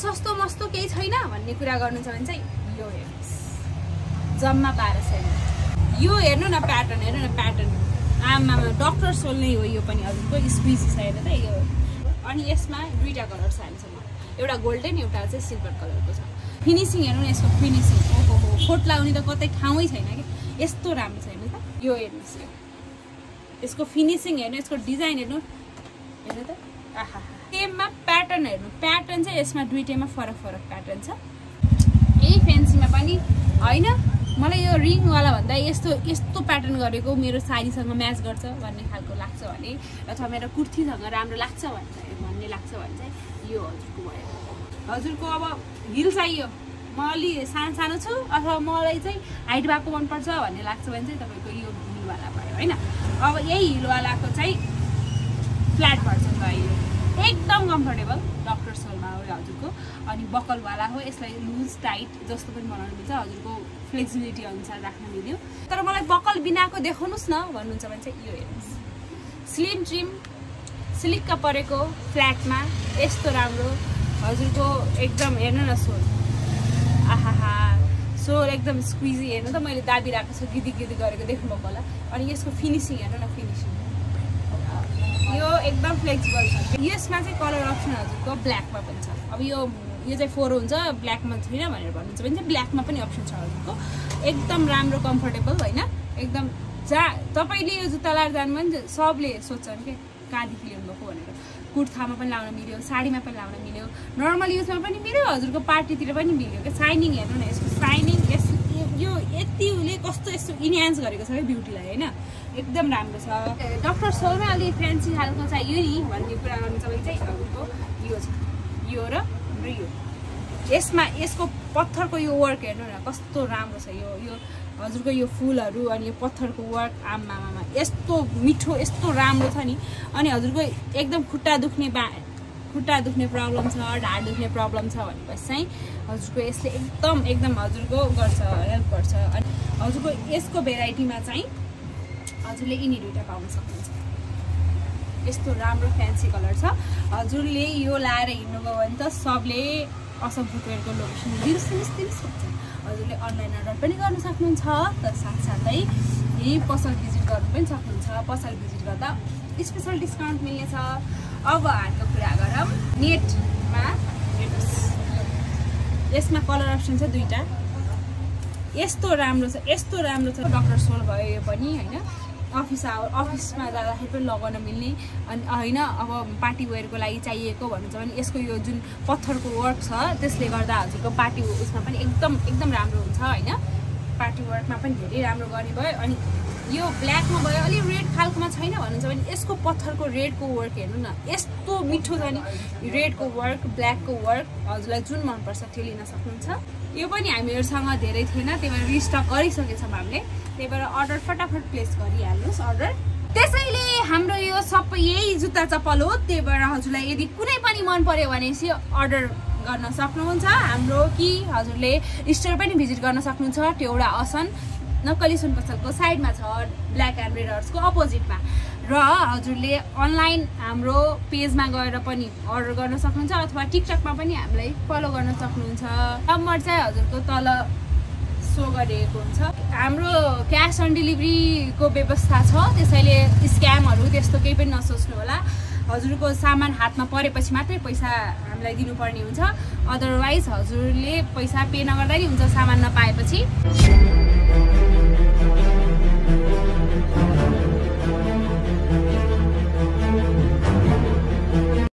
सस्तो मस्तो केही छैन भन्ने कुरा गर्नु छ भने चाहिँ यो हेर्नुस् जम्मा 1200 यो हेर्नु न प्याटर्न हेर्नु न प्याटर्न आमामा डक्टर सोल नै हो यो पनि हजुरको स्क्विजी छ हेर्नु त यो अनि यसमा दुईटा कलर छ हामीसँग एउटा गोल्डन एउटा चाहिँ सिल्भर कलरको छ फिनिसिङ हेर्नु न यसको फिनिसिङ ओहो खोट लाउने त कतै ठाउँै छैन के यस्तो राम्रो छ हेर्नु त यो हेर्नुस् यसको फिनिसिङ हेर्नु यसको डिजाइन हेर्नु हेर्नु त आहा सेममा प्याटर्न हेर्नु प्याटर्न चाहिँ यसमा दुईटैमा फरक फरक प्याटर्न छ यही फ्यान्सीमा पनि हैन मलाई यो रिङ वाला भन्दा यस्तो प्याटर्न गरेको मेरो साडीसँग म्याच गर्छ भन्ने खालको लाग्छ भने अथवा मेरो कुर्तीसँग राम्रो लाग्छ भन्ने लाग्छ भने चाहिँ यो हजुरको भयो हजुरको अब हिल चाहियो म अलि सानो छु अथवा मलाई चाहिँ हाइट भएको मनपर्छ भन्ने लाग्छ भने चाहिँ तपाईँको यो हिलवाला भयो होइन अब यही हिलवालाको चाहिँ फ्ल्याट भर्जन भयो यो एकदम कम्फर्टेबल डक्टर सोलमा हो हजुरको अनि बकलवाला हो यसलाई लुज टाइट जस्तो पनि बनाउनु मिल्छ हजुरको फ्लेक्सिबिलिटी अनुसार राख्न मिल्यो तर मलाई बकल बिनाको देखाउनुहोस् न भन्नुहुन्छ भने चाहिँ यो हेर्नुहोस् स्लिम ट्रिम सिलिक्क परेको फ्ल्याटमा यस्तो राम्रो हजुरको एकदम हेर्नु न सोल आहाहा सोल एकदम स्क्विजी हेर्नु त मैले दाबी राखेको छु गिदी गरेको देख्नुभएको होला अनि यसको फिनिसिङ हेर्नु न फिनिसिङ यो एकदम फ्लेक्सिबल छ यसमा चाहिँ कलर अप्सन हजुरको ब्ल्याकमा पनि छ अब यो चाहिँ 4 हुन्छ ब्ल्याकमा छैन भनेर भन्नुहुन्छ भने चाहिँ ब्ल्याकमा पनि अप्सन छ हजुरको एकदम राम्रो कम्फर्टेबल होइन एकदम तपाईँले यो जुत्ता लाएर जानु भने सबले सोध्छन् के कहाँदेखि ल्याउनु भएको भनेर कुर्तामा पनि लाउन मिल्यो साडीमा पनि लाउन मिल्यो नर्मल युजमा पनि मिल्यो हजुरको पार्टीतिर पनि मिल्यो क्या साइनिङ हेर्नु न यसको साइनिङ यो यति उसले कस्तो यस्तो इन्हान्स गरेको छ क्या ब्युटीलाई होइन एकदम राम्रो छ डक्टर सोलमा अलि फ्यान्सी खालको चाहियो नि भन्ने कुरा गर्नु छ भने चाहिँ हजुरको यो छ यो र यो यसमा यसको पत्थरको यो वर्क हेर्नु न कस्तो राम्रो छ यो हजुरको यो फुलहरू अनि यो पत्थरको वर्क आमामा यस्तो मिठो यस्तो राम्रो छ नि अनि हजुरको एकदम खुट्टा दुख्ने प्रब्लम छ ढाड दुख्ने प्रब्लम छ भनेपछि चाहिँ हजुरको यसले एकदम हजुरको गर्छ हेल्प गर्छ अनि हजुरको यसको भेराइटीमा चाहिँ हजुरले यिनी दुईटा पाउन सक्नुहुन्छ यस्तो राम्रो फ्यान्सी कलर छ हजुरले यो लाएर हिँड्नुभयो भने त सबले असम फुटवेयरको लोकेसन दिनु सक्छ हजुरले अनलाइन अर्डर पनि गर्न सक्नुहुन्छ तर साथसाथै यही पसल भिजिट गर्नु पनि सक्नुहुन्छ पसल भिजिट गर्दा स्पेसल डिस्काउन्ट मिल्नेछ अब हातको कुरा गरौँ नेटमा हेर्नुहोस् यसमा कलर अप्सन छ दुईटा यस्तो राम्रो छ डक्टर सोल भयो यो पनि होइन अफिसमा जाँदाखेरि पनि लगाउन मिल्ने अनि होइन अब पार्टी वेयरको लागि चाहिएको भन्नुहुन्छ भने यसको यो जुन पत्थरको वर्क छ त्यसले गर्दा हजुरको पार्टी उसमा पनि एकदम राम्रो हुन्छ होइन पार्टी वर्कमा पनि धेरै राम्रो गर्ने भयो अनि यो ब्ल्याकमा भयो अलि रेड खालकोमा छैन भन्नुहुन्छ भने यसको पत्थरको रेडको वर्क हेर्नु न यस्तो मिठो छ नि रेडको वर्क ब्ल्याकको वर्क हजुरलाई जुन मनपर्छ त्यो लिन सक्नुहुन्छ यो पनि हामीहरूसँग धेरै थिएन त्यही भएर रिस्टक गरिसकेछौँ हामीले त्यही भएर अर्डर फटाफट प्लेस गरिहाल्नुहोस् अर्डर त्यसैले हाम्रो यो सबै यही जुत्ता चप्पल हो त्यही भएर हजुरलाई यदि कुनै पनि मन पर्यो भने चाहिँ अर्डर गर्न सक्नुहुन्छ हाम्रो कि हजुरले स्टोर पनि भिजिट गर्न सक्नुहुन्छ त्यो एउटा असन नक्कली सुन पसलको साइडमा छ ब्ल्याक एन्ड रेड हर्सको अपोजिटमा र हजुरले अनलाइन हाम्रो पेजमा गएर पनि अर्डर गर्न सक्नुहुन्छ अथवा टिकटकमा पनि हामीलाई फलो गर्न सक्नुहुन्छ नम्बर चाहिँ हजुरको तल सो गरिएको हुन्छ हाम्रो क्यास अन डेलिभरीको व्यवस्था छ त्यसैले स्क्यामहरू त्यस्तो केही पनि नसोच्नु होला हजुरको सामान हातमा परेपछि मात्रै पैसा हामीलाई दिनुपर्ने हुन्छ अदरवाइज हजुरले पैसा पे नगर्दा नि हुन्छ सामान नपाएपछि